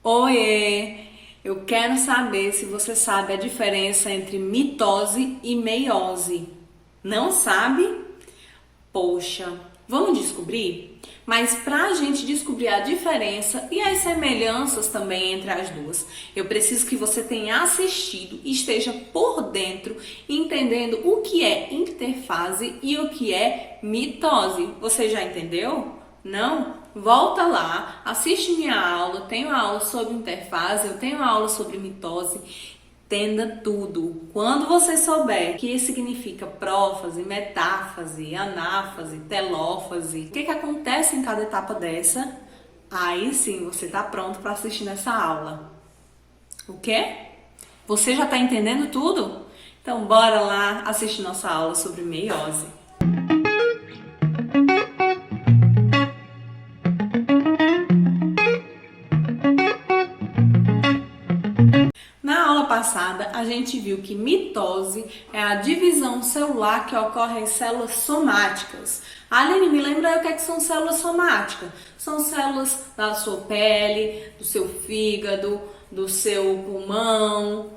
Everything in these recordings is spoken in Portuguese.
Oiê! Eu quero saber se você sabe a diferença entre mitose e meiose. Não sabe? Poxa, vamos descobrir? Mas para a gente descobrir a diferença e as semelhanças também entre as duas, eu preciso que você tenha assistido e esteja por dentro, entendendo o que é interfase e o que é mitose. Você já entendeu? Não? Volta lá, assiste minha aula, tenho aula sobre interfase, eu tenho aula sobre mitose. Entenda tudo. Quando você souber o que significa prófase, metáfase, anáfase, telófase, o que acontece em cada etapa dessa, aí sim você está pronto para assistir nessa aula. O quê? Você já está entendendo tudo? Então bora lá assistir nossa aula sobre meiose. Na aula passada, a gente viu que mitose é a divisão celular que ocorre em células somáticas. Aline, me lembra aí o que são células somáticas? São células da sua pele, do seu fígado, do seu pulmão,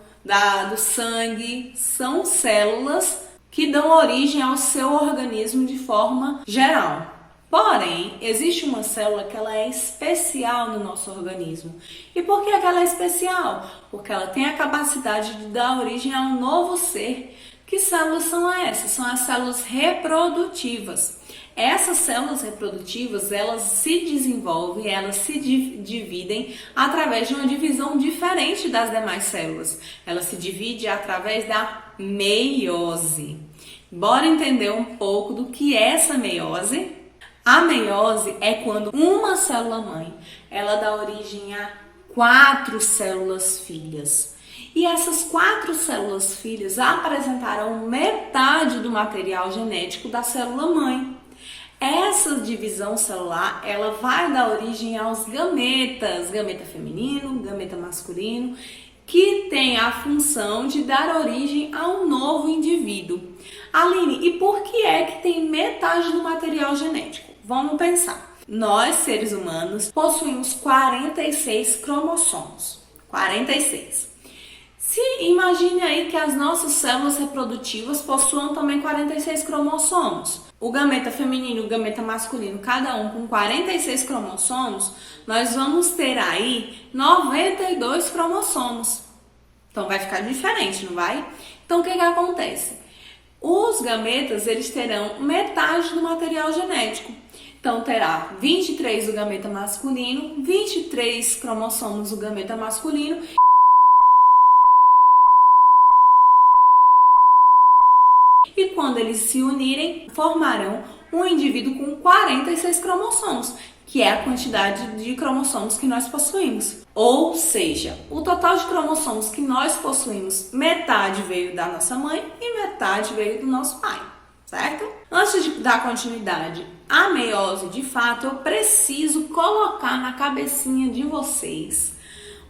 do sangue. São células que dão origem ao seu organismo de forma geral. Porém, existe uma célula que ela é especial no nosso organismo. E por que ela é especial? Porque ela tem a capacidade de dar origem a um novo ser. Que células são essas? São as células reprodutivas. Essas células reprodutivas, elas se desenvolvem, elas se dividem através de uma divisão diferente das demais células. Ela se divide através da meiose. Bora entender um pouco do que é essa meiose? A meiose é quando uma célula-mãe, ela dá origem a 4 células filhas. E essas 4 células filhas apresentarão metade do material genético da célula-mãe. Essa divisão celular, ela vai dar origem aos gametas, gameta feminino, gameta masculino, que tem a função de dar origem a um novo indivíduo. Aline, e por que é que tem metade do material genético? Vamos pensar. Nós, seres humanos, possuímos 46 cromossomos. 46. Imagine aí que as nossas células reprodutivas possuam também 46 cromossomos. O gameta feminino e o gameta masculino, cada um com 46 cromossomos, nós vamos ter aí 92 cromossomos. Então vai ficar diferente, não vai? Então o que acontece? Os gametas, eles terão metade do material genético. Então terá 23 do gameta masculino, 23 cromossomos do gameta masculino. E quando eles se unirem, formarão um indivíduo com 46 cromossomos, que é a quantidade de cromossomos que nós possuímos. Ou seja, o total de cromossomos que nós possuímos, metade veio da nossa mãe e metade veio do nosso pai, certo? Antes de dar continuidade à meiose, de fato, eu preciso colocar na cabecinha de vocês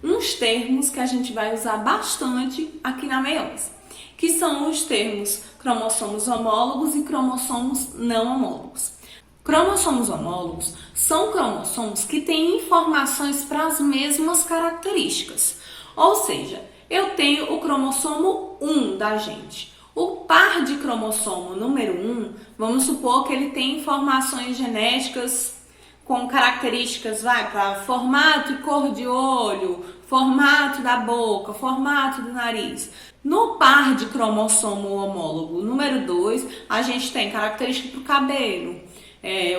uns termos que a gente vai usar bastante aqui na meiose, que são os termos cromossomos homólogos e cromossomos não homólogos. Cromossomos homólogos são cromossomos que têm informações para as mesmas características. Ou seja, eu tenho o cromossomo 1 da gente. O par de cromossomo número 1, vamos supor que ele tem informações genéticas com características, para formato e cor de olho, formato da boca, formato do nariz. No par de cromossomo homólogo número 2, a gente tem característica para o cabelo,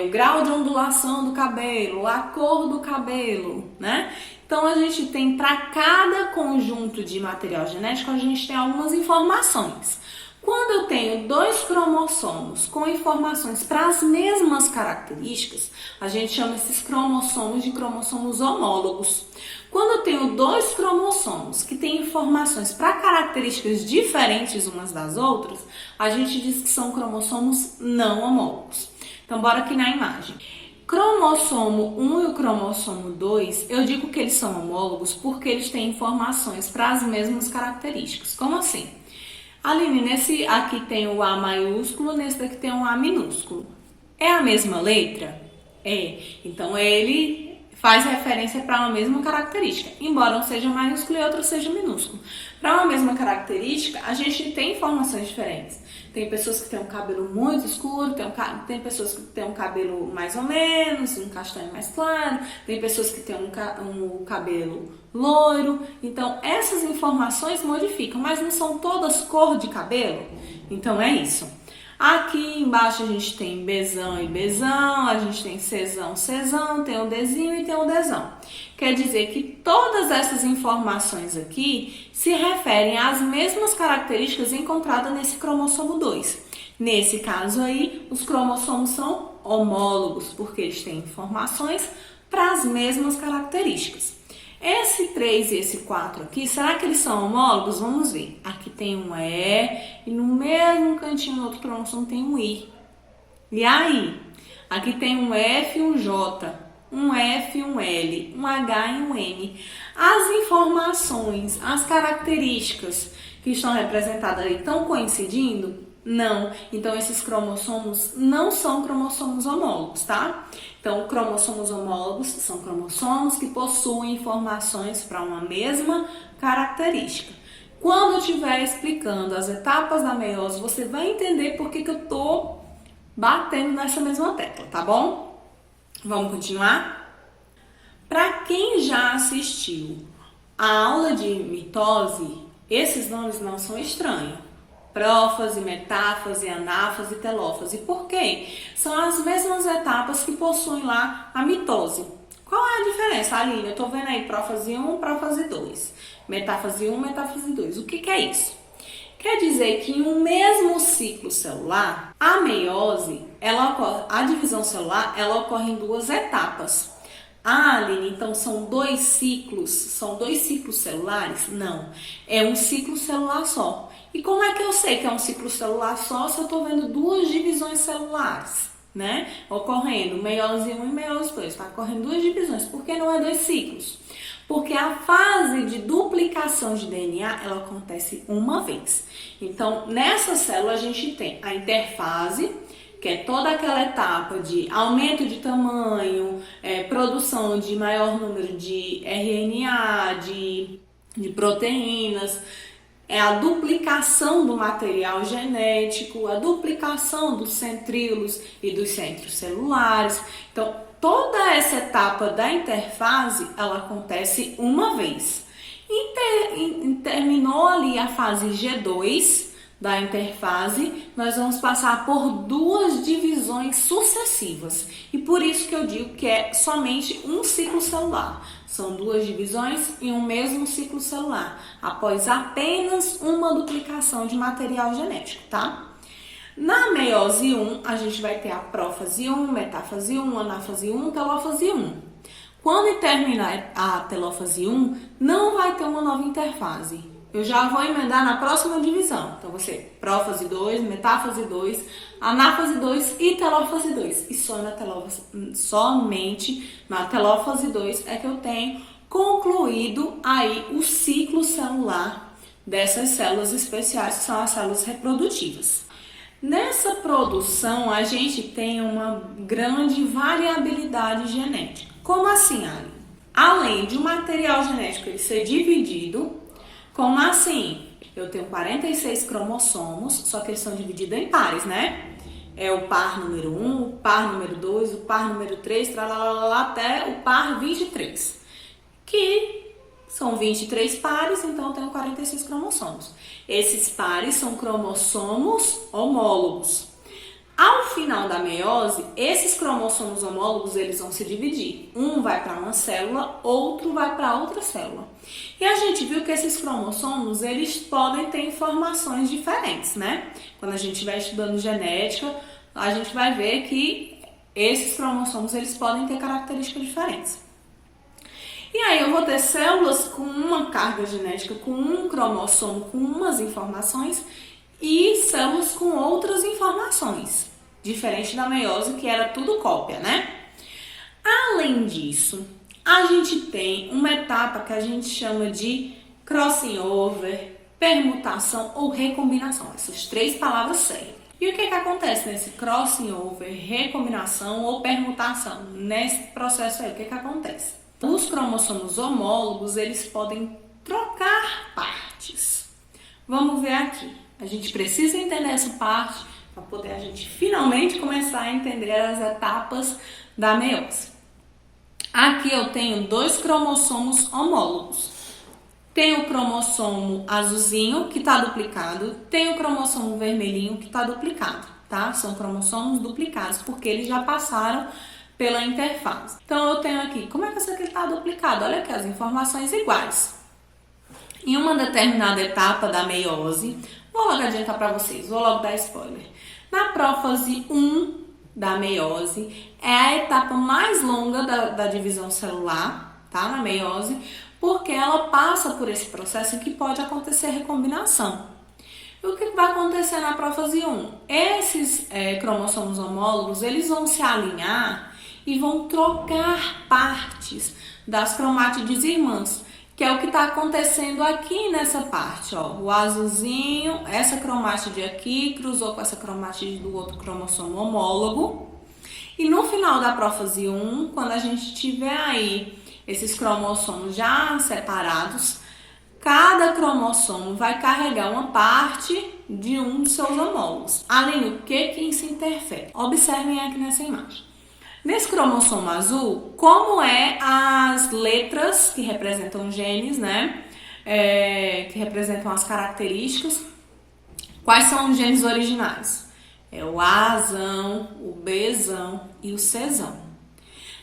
o grau de ondulação do cabelo, a cor do cabelo, né? Então a gente tem, para cada conjunto de material genético, a gente tem algumas informações. Quando eu tenho 2 cromossomos com informações para as mesmas características, a gente chama esses cromossomos de cromossomos homólogos. Quando eu tenho 2 cromossomos que têm informações para características diferentes umas das outras, a gente diz que são cromossomos não homólogos. Então, bora aqui na imagem. Cromossomo 1 e o cromossomo 2, eu digo que eles são homólogos porque eles têm informações para as mesmas características. Como assim? Aline, nesse aqui tem o A maiúsculo, nesse daqui tem o A minúsculo. É a mesma letra? É. Então, ele faz referência para uma mesma característica, embora um seja maiúsculo e outro seja minúsculo. Para uma mesma característica, a gente tem informações diferentes. Tem pessoas que têm um cabelo muito escuro, tem pessoas que têm um cabelo mais ou menos, um castanho mais claro, tem pessoas que têm um cabelo loiro. Então, essas informações modificam, mas não são todas cor de cabelo. Então, é isso. Aqui embaixo a gente tem Bzão e Bzão, a gente tem Czão, Czão, tem o Dzinho e tem o Dzão. Quer dizer que todas essas informações aqui se referem às mesmas características encontradas nesse cromossomo 2. Nesse caso aí, os cromossomos são homólogos, porque eles têm informações para as mesmas características. Esse 3 e esse 4 aqui, será que eles são homólogos? Vamos ver. Aqui tem um E e no mesmo cantinho do outro cromossomo tem um I. E aí? Aqui tem um F e um J, um F e um L, um H e um M. As informações, as características que estão representadas aí estão coincidindo? Não. Então, esses cromossomos não são cromossomos homólogos, tá? Então, cromossomos homólogos são cromossomos que possuem informações para uma mesma característica. Quando eu estiver explicando as etapas da meiose, você vai entender por que eu tô batendo nessa mesma tecla, tá bom? Vamos continuar? Para quem já assistiu a aula de mitose, esses nomes não são estranhos. Prófase, metáfase, anáfase, telófase. Por quê? São as mesmas etapas que possuem lá a mitose. Qual é a diferença, Aline? Eu tô vendo aí prófase 1, prófase 2. Metáfase 1, metáfase 2. O que é isso? Quer dizer que em um mesmo ciclo celular, a meiose, a divisão celular, ela ocorre em duas etapas. Ah, Aline, então são dois ciclos celulares? Não, é um ciclo celular só. E como é que eu sei que é um ciclo celular só se eu estou vendo duas divisões celulares, né? Ocorrendo meiose 1 e meiose 2, está ocorrendo duas divisões. Por que não é dois ciclos? Porque a fase de duplicação de DNA, ela acontece uma vez. Então, nessa célula a gente tem a interfase, que é toda aquela etapa de aumento de tamanho, produção de maior número de RNA, de proteínas, é a duplicação do material genético, a duplicação dos centríolos e dos centros celulares. Então, toda essa etapa da interfase, ela acontece uma vez. Terminou ali a fase G2 da interfase, nós vamos passar por duas divisões sucessivas. E por isso que eu digo que é somente um ciclo celular. São duas divisões em um mesmo ciclo celular, após apenas uma duplicação de material genético, tá? Na meiose 1, a gente vai ter a prófase 1, metáfase 1, anáfase 1, telófase 1. Quando terminar a telófase 1, não vai ter uma nova interfase. Eu já vou emendar na próxima divisão. Então, você prófase 2, metáfase 2, anáfase 2 e telófase 2. E somente na telófase 2 é que eu tenho concluído aí o ciclo celular dessas células especiais, que são as células reprodutivas. Nessa produção, a gente tem uma grande variabilidade genética. Como assim, Ali? Além de o material genético ele ser dividido, como assim? Eu tenho 46 cromossomos, só que eles são divididos em pares, né? É o par número 1, o par número 2, o par número 3, até o par 23. Que são 23 pares, então eu tenho 46 cromossomos. Esses pares são cromossomos homólogos. Ao final da meiose, esses cromossomos homólogos eles vão se dividir. Um vai para uma célula, outro vai para outra célula. E a gente viu que esses cromossomos eles podem ter informações diferentes, né? Quando a gente estiver estudando genética, a gente vai ver que esses cromossomos eles podem ter características diferentes. E aí eu vou ter células com uma carga genética, com um cromossomo, com umas informações, e células com outras informações, diferente da meiose, que era tudo cópia, né? Além disso, a gente tem uma etapa que a gente chama de crossing over, permutação ou recombinação. Essas três palavras servem. E o que acontece nesse crossing over, recombinação ou permutação? Nesse processo aí, o que acontece? Os cromossomos homólogos, eles podem trocar partes. Vamos ver aqui. A gente precisa entender essa parte para poder a gente finalmente começar a entender as etapas da meiose. Aqui eu tenho 2 cromossomos homólogos. Tem o cromossomo azulzinho, que está duplicado. Tem o cromossomo vermelhinho, que está duplicado, tá? São cromossomos duplicados, porque eles já passaram pela interfase. Então, eu tenho aqui, como é que esse aqui está duplicado? Olha aqui, as informações iguais. Em uma determinada etapa da meiose, vou logo adiantar para vocês, vou logo dar spoiler. Na prófase 1 da meiose, é a etapa mais longa da divisão celular, tá? Na meiose, porque ela passa por esse processo em que pode acontecer recombinação. E o que vai acontecer na prófase 1? Esses cromossomos homólogos, eles vão se alinhar e vão trocar partes das cromátides irmãs, que é o que está acontecendo aqui nessa parte, ó. O azulzinho, essa cromátide aqui, cruzou com essa cromátide do outro cromossomo homólogo. E no final da prófase 1, quando a gente tiver aí esses cromossomos já separados, cada cromossomo vai carregar uma parte de um dos seus homólogos. Além do que isso interfere? Observem aqui nessa imagem. Nesse cromossomo azul, como é as letras que representam genes, né? Que representam as características. Quais são os genes originais? É o Azão, o Bzão e o Czão.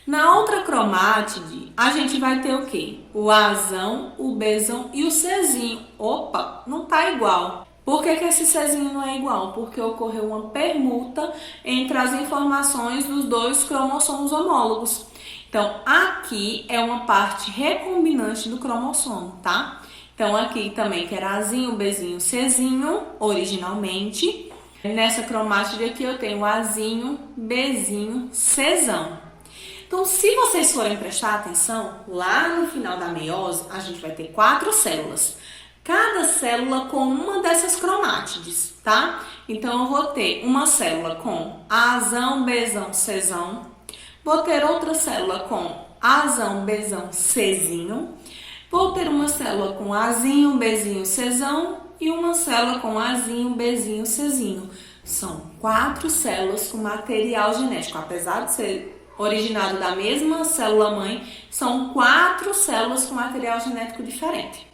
Na outra cromátide, a gente vai ter o quê? O Azão, o Bzão e o Czinho. Opa, não tá igual. Por que esse Czinho não é igual? Porque ocorreu uma permuta entre as informações dos 2 cromossomos homólogos. Então, aqui é uma parte recombinante do cromossomo, tá? Então, aqui também que era Azinho, Bzinho, Czinho, originalmente. Nessa cromátide aqui eu tenho Azinho, Bzinho, Czão. Então, se vocês forem prestar atenção, lá no final da meiose, a gente vai ter 4 células. Cada célula com uma dessas cromátides, tá? Então, eu vou ter uma célula com Azão, Bzão, Czão. Vou ter outra célula com Azão, Bzão, Czinho. Vou ter uma célula com Azinho, Bzinho, Czão. E uma célula com Azinho, Bzinho, Czinho. São 4 células com material genético. Apesar de ser originado da mesma célula-mãe, são 4 células com material genético diferente.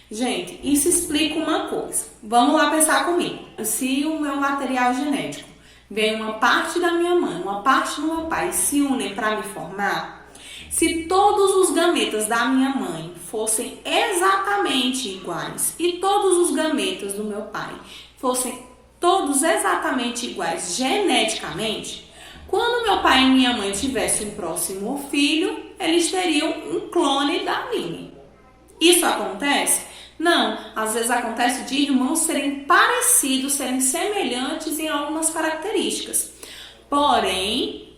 Gente, isso explica uma coisa. Vamos lá pensar comigo. Se o meu material genético vem uma parte da minha mãe, uma parte do meu pai, se unem para me formar, se todos os gametas da minha mãe fossem exatamente iguais e todos os gametas do meu pai fossem todos exatamente iguais geneticamente, quando meu pai e minha mãe tivessem um próximo filho, eles teriam um clone da Aline. Isso acontece? Não. Às vezes acontece de irmãos serem parecidos, serem semelhantes em algumas características. Porém,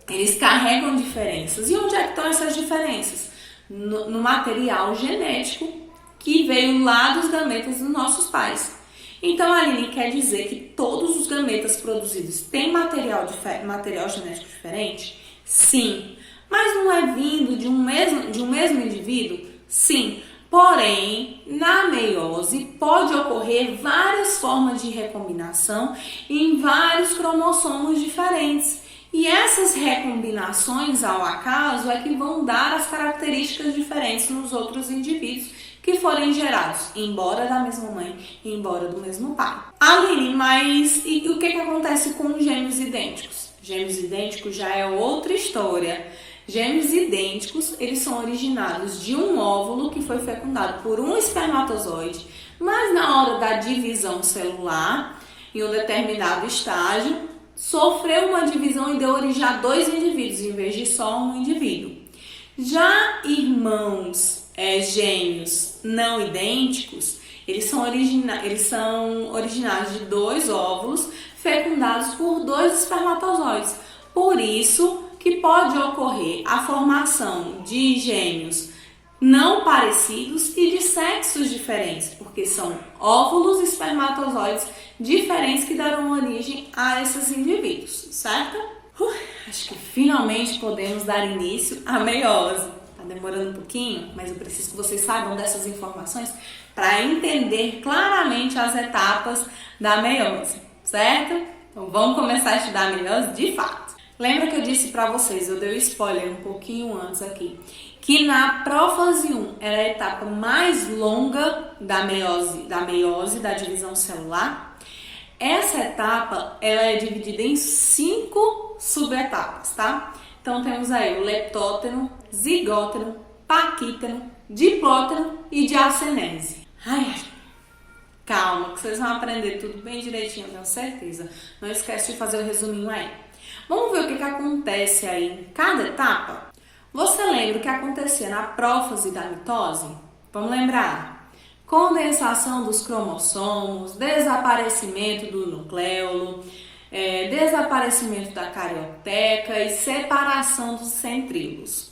eles carregam diferenças. E onde é que estão essas diferenças? No material genético que veio lá dos gametas dos nossos pais. Então, a Aline quer dizer que todos os gametas produzidos têm material genético diferente? Sim. Mas não é vindo de um mesmo indivíduo? Sim. Porém, na meiose pode ocorrer várias formas de recombinação em vários cromossomos diferentes. E essas recombinações ao acaso é que vão dar as características diferentes nos outros indivíduos que forem gerados, embora da mesma mãe e embora do mesmo pai. Aline, mas e o que acontece com gêmeos idênticos? Gêmeos idênticos já é outra história. Gêmeos idênticos, eles são originados de um óvulo que foi fecundado por um espermatozoide, mas na hora da divisão celular, em um determinado estágio, sofreu uma divisão e deu origem a 2 indivíduos, em vez de só um indivíduo. Já irmãos gêmeos não idênticos, eles são originados de 2 óvulos fecundados por 2 espermatozoides. Por isso que pode ocorrer a formação de gêmeos não parecidos e de sexos diferentes, porque são óvulos e espermatozoides diferentes que darão origem a esses indivíduos, certo? Acho que finalmente podemos dar início à meiose. Tá demorando um pouquinho, mas eu preciso que vocês saibam dessas informações para entender claramente as etapas da meiose, certo? Então vamos começar a estudar a meiose de fato. Lembra que eu disse para vocês, eu dei um spoiler um pouquinho antes aqui, que na prófase 1 era a etapa mais longa da meiose, da divisão celular. Essa etapa ela é dividida em 5 subetapas, tá? Então temos aí o leptóteno, zigóteno, paquíteno, diplóteno e diacenese. Calma, que vocês vão aprender tudo bem direitinho, tenho certeza. Não esquece de fazer o resuminho aí. Vamos ver o que acontece aí em cada etapa? Você lembra o que acontecia na prófase da mitose? Vamos lembrar. Condensação dos cromossomos, desaparecimento do nucleolo, desaparecimento da carioteca e separação dos centríolos.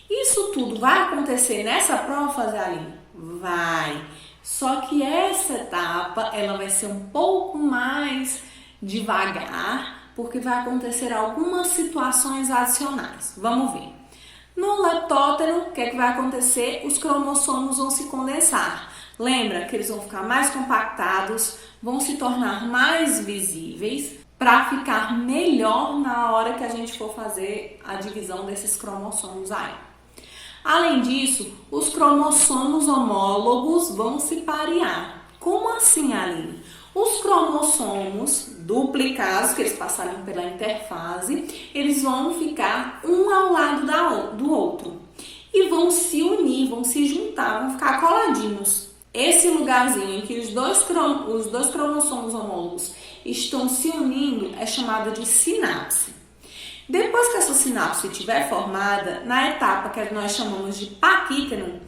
Isso tudo vai acontecer nessa prófase, Aline? Vai. Só que essa etapa ela vai ser um pouco mais devagar, porque vai acontecer algumas situações adicionais. Vamos ver. No leptóteno, o que é que vai acontecer? Os cromossomos vão se condensar. Lembra que eles vão ficar mais compactados, vão se tornar mais visíveis para ficar melhor na hora que a gente for fazer a divisão desses cromossomos aí. Além disso, os cromossomos homólogos vão se parear. Como assim, Aline? Os cromossomos duplicados, que eles passaram pela interfase, eles vão ficar um ao lado do outro e vão se unir, vão se juntar, vão ficar coladinhos. Esse lugarzinho em que os dois cromossomos homólogos estão se unindo é chamado de sinapse. Depois que essa sinapse estiver formada, na etapa que nós chamamos de paquíteno,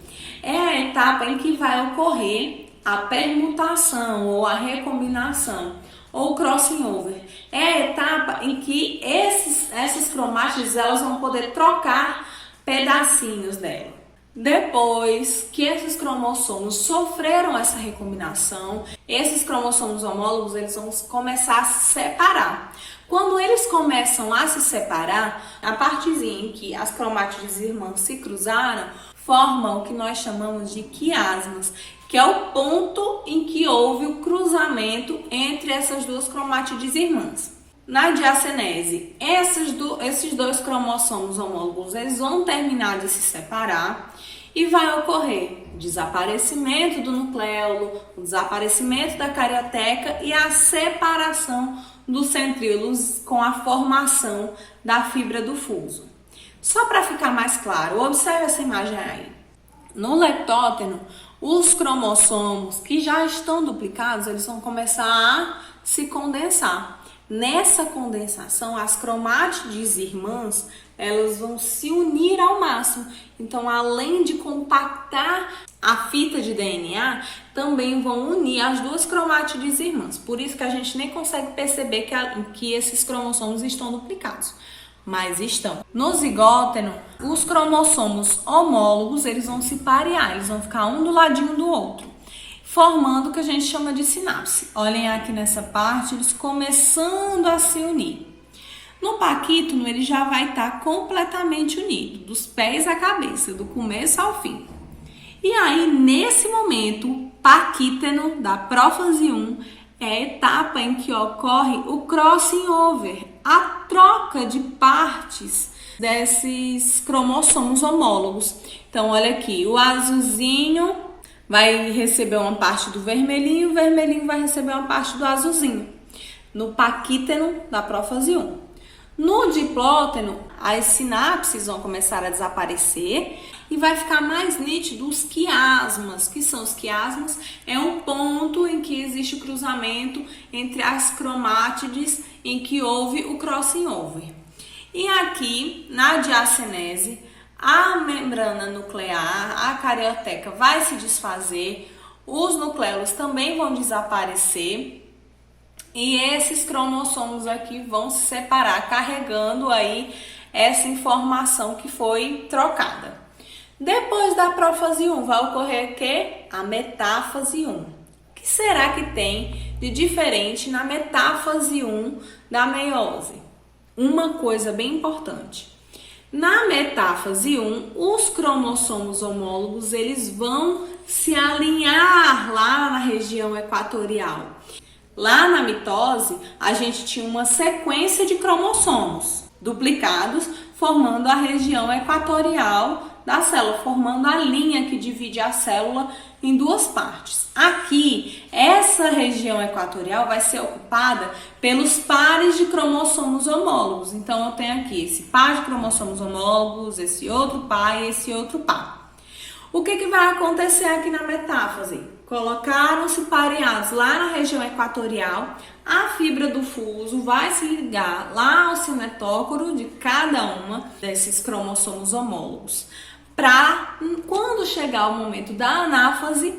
é a etapa em que vai ocorrer a permutação ou a recombinação ou crossing over. É a etapa em que essas cromátides elas vão poder trocar pedacinhos dela. Depois que esses cromossomos sofreram essa recombinação, esses cromossomos homólogos eles vão começar a se separar. Quando eles começam a se separar, a partezinha em que as cromátides irmãs se cruzaram, formam o que nós chamamos de quiasmas, que é o ponto em que houve o cruzamento entre essas duas cromátides irmãs. Na diacenese, esses dois cromossomos homólogos eles vão terminar de se separar e vai ocorrer o desaparecimento do nucleolo, o desaparecimento da carioteca e a separação dos centríolos com a formação da fibra do fuso. Só para ficar mais claro, observe essa imagem aí. No leptóteno, os cromossomos que já estão duplicados, eles vão começar a se condensar. Nessa condensação, as cromátides irmãs, elas vão se unir ao máximo. Então, além de compactar a fita de DNA, também vão unir as duas cromátides irmãs. Por isso que a gente nem consegue perceber que esses cromossomos estão duplicados. Mas estão. No zigóteno, os cromossomos homólogos, eles vão se parear, eles vão ficar um do ladinho do outro, formando o que a gente chama de sinapse. Olhem aqui nessa parte, eles começando a se unir. No paquíteno, ele já vai estar completamente unido, dos pés à cabeça, do começo ao fim. E aí, nesse momento, o paquíteno da prófase 1 é a etapa em que ocorre o crossing over, a troca de partes desses cromossomos homólogos. Então, olha aqui, o azulzinho vai receber uma parte do vermelhinho, o vermelhinho vai receber uma parte do azulzinho. No paquíteno da prófase 1. No diplóteno, as sinapses vão começar a desaparecer e vai ficar mais nítido os quiasmas. Que são os quiasmas? É um ponto em que existe o cruzamento entre as cromátides em que houve o crossing over. E aqui, na diacenese, a membrana nuclear, a carioteca vai se desfazer, os nucleolos também vão desaparecer e esses cromossomos aqui vão se separar, carregando aí essa informação que foi trocada. Depois da prófase 1 vai ocorrer o quê? A metáfase 1. O que será que tem de diferente na metáfase 1 da meiose? Uma coisa bem importante. Na metáfase 1, os cromossomos homólogos eles vão se alinhar lá na região equatorial. Lá na mitose, a gente tinha uma sequência de cromossomos duplicados, formando a região equatorial da célula, formando a linha que divide a célula em duas partes. Aqui, essa região equatorial vai ser ocupada pelos pares de cromossomos homólogos. Então, eu tenho aqui esse par de cromossomos homólogos, esse outro par e esse outro par. O que vai acontecer aqui na metáfase? Colocaram-se pareados lá na região equatorial, a fibra do fuso vai se ligar lá ao cinetócoro de cada uma desses cromossomos homólogos. Para quando chegar o momento da anáfase,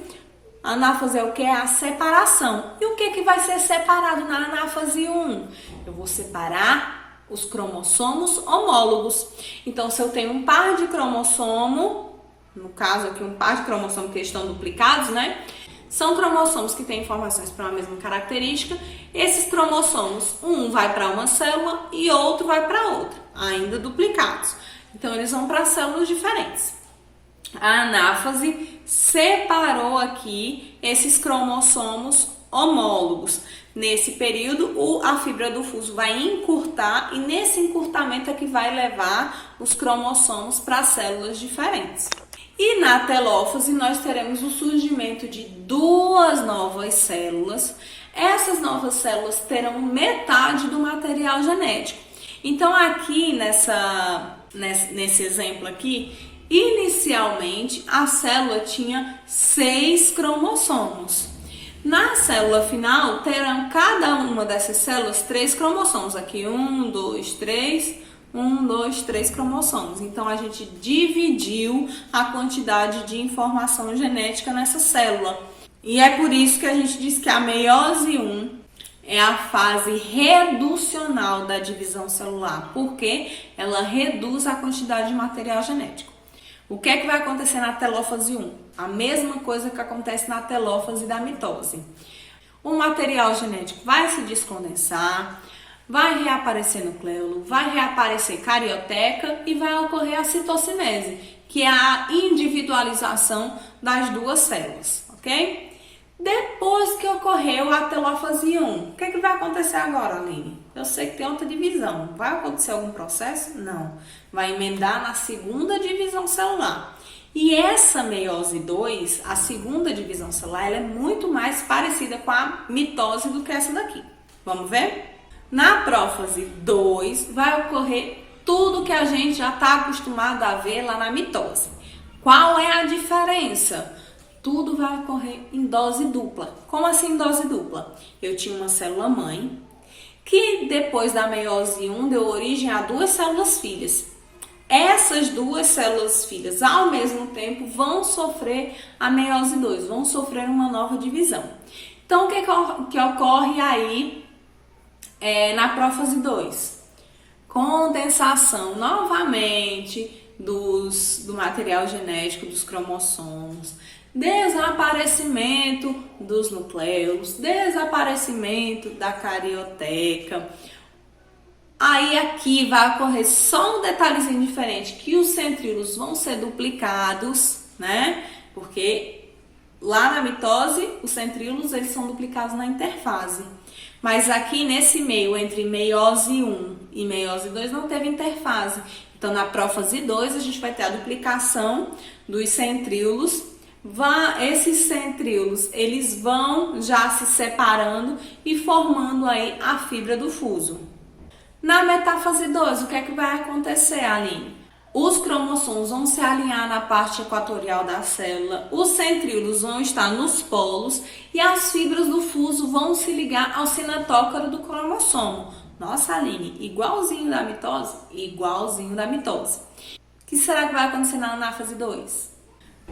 a anáfase é o que? É a separação. E o que vai ser separado na anáfase 1? Eu vou separar os cromossomos homólogos. Então, se eu tenho um par de cromossomo, no caso aqui um par de cromossomos que estão duplicados, né? São cromossomos que têm informações para uma mesma característica. Esses cromossomos, um vai para uma célula e outro vai para outra, ainda duplicados. Então, eles vão para células diferentes. A anáfase separou aqui esses cromossomos homólogos. Nesse período, a fibra do fuso vai encurtar e nesse encurtamento é que vai levar os cromossomos para células diferentes. E na telófase nós teremos o surgimento de duas novas células. Essas novas células terão metade do material genético. Então aqui nesse exemplo aqui, inicialmente a célula tinha 6 cromossomos. Na célula final terão cada uma dessas células 3 cromossomos. Aqui 1, 2, 3... 1, 2, 3 cromossomos. Então, a gente dividiu a quantidade de informação genética nessa célula. E é por isso que a gente diz que a meiose 1 é a fase reducional da divisão celular, porque ela reduz a quantidade de material genético. O que é que vai acontecer na telófase 1? A mesma coisa que acontece na telófase da mitose. O material genético vai se descondensar, vai reaparecer nucleolo, vai reaparecer carioteca e vai ocorrer a citocinese, que é a individualização das duas células, ok? Depois que ocorreu a telófase 1, o que vai acontecer agora, Aline? Eu sei que tem outra divisão. Vai acontecer algum processo? Não. Vai emendar na segunda divisão celular. E essa meiose 2, a segunda divisão celular, ela é muito mais parecida com a mitose do que essa daqui. Vamos ver? Na prófase 2 vai ocorrer tudo que a gente já está acostumado a ver lá na mitose. Qual é a diferença? Tudo vai ocorrer em dose dupla. Como assim dose dupla? Eu tinha uma célula mãe que depois da meiose 1 deu origem a 2 células filhas. Essas 2 células filhas ao mesmo tempo vão sofrer a meiose 2, vão sofrer uma nova divisão. Então o que ocorre aí? Na prófase 2, condensação novamente do material genético dos cromossomos, desaparecimento dos nucleolos, desaparecimento da carioteca. Aí aqui vai ocorrer só um detalhezinho diferente, que os centríolos vão ser duplicados, né? Porque lá na mitose, os centríolos eles são duplicados na interfase. Mas aqui nesse meio, entre meiose 1 e meiose 2, não teve interfase. Então, na prófase 2, a gente vai ter a duplicação dos centríolos. Esses centríolos, eles vão já se separando e formando aí a fibra do fuso. Na metáfase 2, o que é que vai acontecer, Aline? Os cromossomos vão se alinhar na parte equatorial da célula, os centríolos vão estar nos polos e as fibras do fuso vão se ligar ao cinetócoro do cromossomo. Nossa, Aline, igualzinho da mitose? Igualzinho da mitose. O que será que vai acontecer na anáfase 2?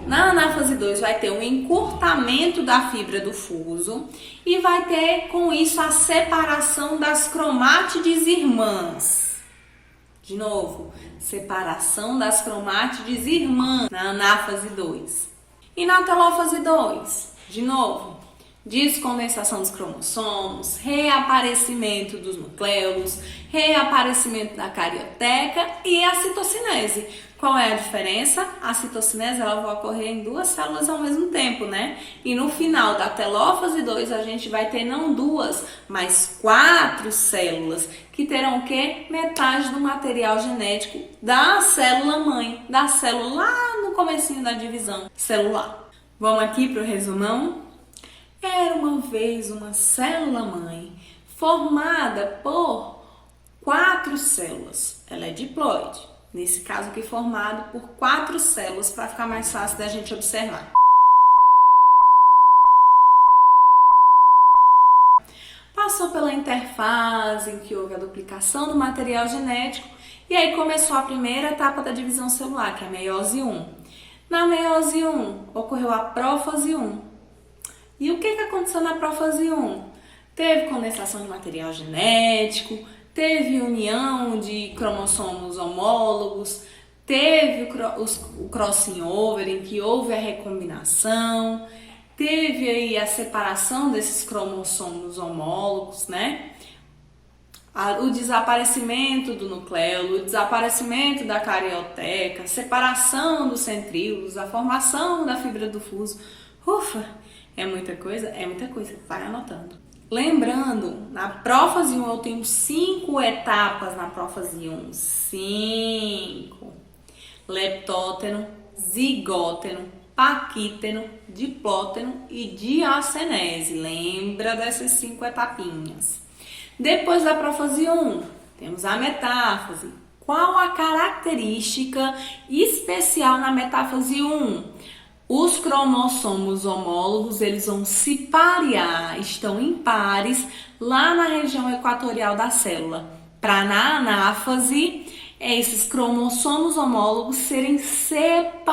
Na anáfase 2 vai ter um encurtamento da fibra do fuso e vai ter com isso a separação das cromátides irmãs. De novo, separação das cromátides irmãs na anáfase 2. E na telófase 2, de novo, descondensação dos cromossomos, reaparecimento dos nucleolos, reaparecimento da carioteca e a citocinese. Qual é a diferença? A citocinese ela vai ocorrer em 2 células ao mesmo tempo, né? E no final da telófase 2 a gente vai ter não 2, mas 4 células que terão o quê? Metade do material genético da célula mãe, da célula lá no comecinho da divisão celular. Vamos aqui para o resumão? Era uma vez uma célula-mãe formada por 4 células. Ela é diploide. Nesse caso aqui, formado por 4 células, para ficar mais fácil da gente observar. Passou pela interfase em que houve a duplicação do material genético e aí começou a primeira etapa da divisão celular, que é a meiose 1. Na meiose 1, ocorreu a prófase 1. E o que aconteceu na prófase 1? Teve condensação de material genético, teve união de cromossomos homólogos, teve o crossing over, em que houve a recombinação, teve aí a separação desses cromossomos homólogos, né? O desaparecimento do nucleolo, o desaparecimento da carioteca, separação dos centríolos, a formação da fibra do fuso. Ufa! É muita coisa? É muita coisa. Vai anotando. Lembrando, na prófase 1 eu tenho 5 etapas na prófase 1. 5. Leptóteno, zigóteno, paquíteno, diplóteno e diacenese. Lembra dessas 5 etapinhas. Depois da prófase 1, temos a metáfase. Qual a característica especial na metáfase 1? Os cromossomos homólogos, eles vão se parear, estão em pares lá na região equatorial da célula. Para na anáfase, esses cromossomos homólogos serem separados.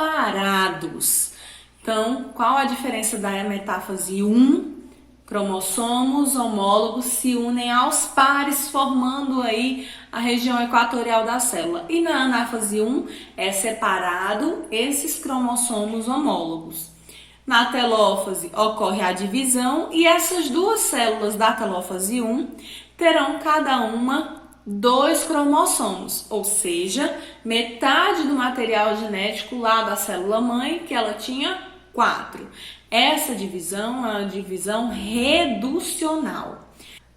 Então, qual a diferença da metáfase 1? Cromossomos homólogos se unem aos pares, formando aí a região equatorial da célula. E na anáfase 1 é separado esses cromossomos homólogos. Na telófase ocorre a divisão e essas 2 células da telófase 1 terão cada uma 2 cromossomos, ou seja, metade do material genético lá da célula mãe, que ela tinha 4. Essa divisão é uma divisão reducional.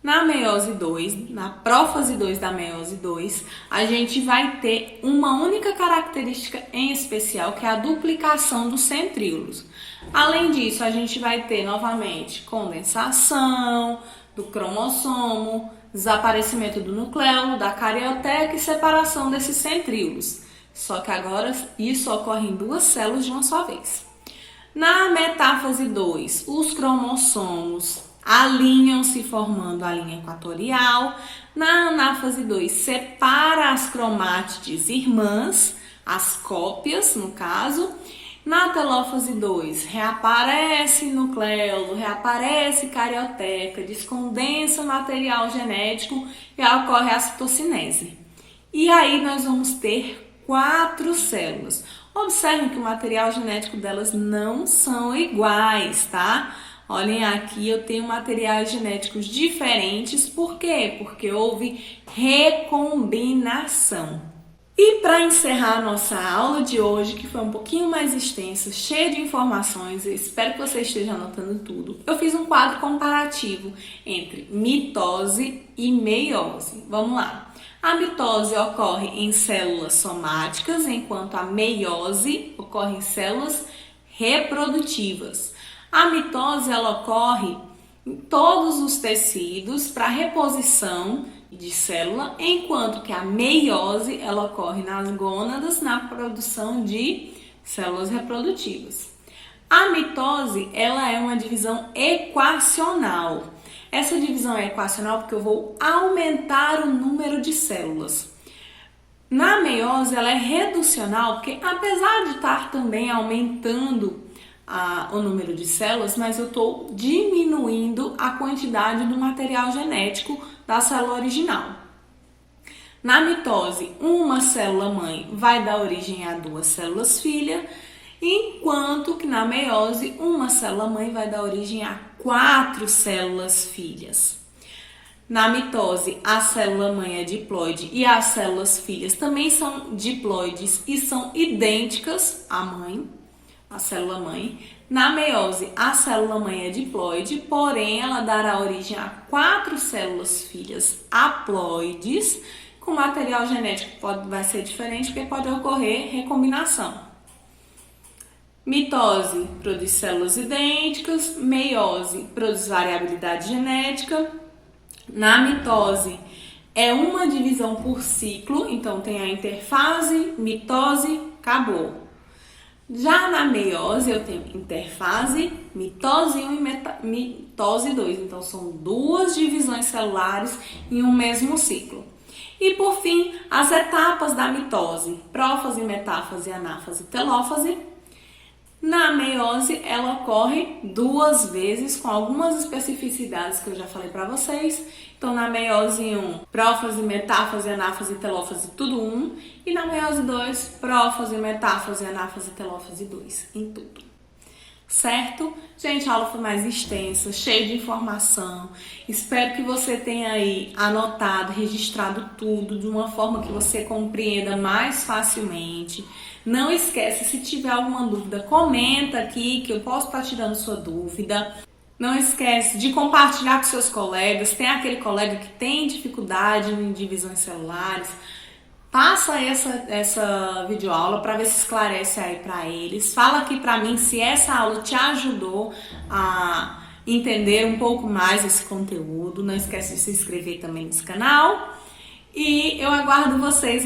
Na meiose 2, na prófase 2 da meiose 2, a gente vai ter uma única característica em especial, que é a duplicação dos centríolos. Além disso, a gente vai ter novamente condensação do cromossomo, desaparecimento do nucleolo, da carioteca e separação desses centríolos. Só que agora isso ocorre em 2 células de uma só vez. Na metáfase 2, os cromossomos alinham-se formando a linha equatorial. Na anáfase 2, separa as cromátides irmãs, as cópias no caso. Na telófase 2, reaparece nucleolo, reaparece carioteca, descondensa material genético e ocorre a citocinese. E aí nós vamos ter 4 células. Observem que o material genético delas não são iguais, tá? Olhem aqui, eu tenho materiais genéticos diferentes. Por quê? Porque houve recombinação. E para encerrar a nossa aula de hoje, que foi um pouquinho mais extensa, cheia de informações, eu espero que você esteja anotando tudo, eu fiz um quadro comparativo entre mitose e meiose. Vamos lá. A mitose ocorre em células somáticas, enquanto a meiose ocorre em células reprodutivas. A mitose ela ocorre em todos os tecidos para reposição de célula, enquanto que a meiose ela ocorre nas gônadas na produção de células reprodutivas. A mitose ela é uma divisão equacional. Essa divisão é equacional porque eu vou aumentar o número de células. Na meiose ela é reducional porque apesar de estar também aumentando o número de células, mas eu estou diminuindo a quantidade do material genético da célula original. Na mitose, uma célula mãe vai dar origem a 2 células filha enquanto que na meiose uma célula-mãe vai dar origem a 4 células filhas. Na mitose, a célula-mãe é diploide e as células filhas também são diploides e são idênticas à mãe, a célula-mãe. Na meiose, a célula-mãe é diploide, porém ela dará origem a 4 células filhas haploides, com material genético vai ser diferente porque pode ocorrer recombinação. Mitose produz células idênticas, meiose produz variabilidade genética. Na mitose é uma divisão por ciclo, então tem a interfase, mitose, acabou. Já na meiose eu tenho interfase, mitose 1 e mitose 2, então são 2 divisões celulares em um mesmo ciclo. E por fim, as etapas da mitose, prófase, metáfase, anáfase, telófase. Na meiose, ela ocorre 2 vezes, com algumas especificidades que eu já falei para vocês. Então, na meiose 1, prófase, metáfase, anáfase, telófase, tudo 1. E na meiose 2, prófase, metáfase, anáfase, telófase, 2, em tudo. Certo? Gente, a aula foi mais extensa, cheia de informação. Espero que você tenha aí anotado, registrado tudo de uma forma que você compreenda mais facilmente. Não esquece, se tiver alguma dúvida, comenta aqui que eu posso estar tirando sua dúvida. Não esquece de compartilhar com seus colegas. Tem aquele colega que tem dificuldade em divisões celulares. Passa essa videoaula para ver se esclarece aí para eles. Fala aqui para mim se essa aula te ajudou a entender um pouco mais esse conteúdo. Não esquece de se inscrever também nesse canal. E eu aguardo vocês